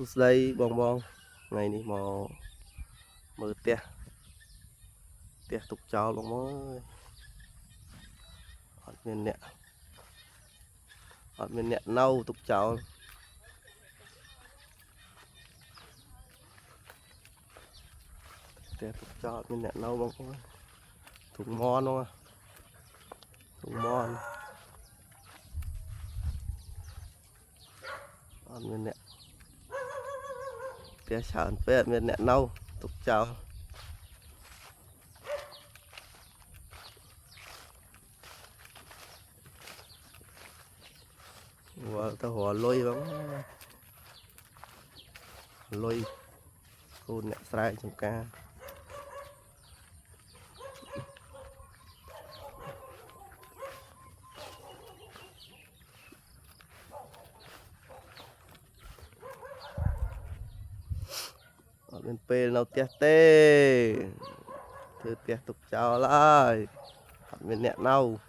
Sút đây bong bong ngày ní mò mờ tia tia tục chào bong bóng hot miền nẹt nâu tục chào tia tục chào miền nẹt nâu bong bóng thùng mon không à thùng mon hot miền nẹt tia sàn phết miền nẹt nâu tục chào và tao hòa lôi bóng lôi con nẹt sai trong ca ở bên pê nào tia tê thứ tia tục chào lại bên nẹt nâu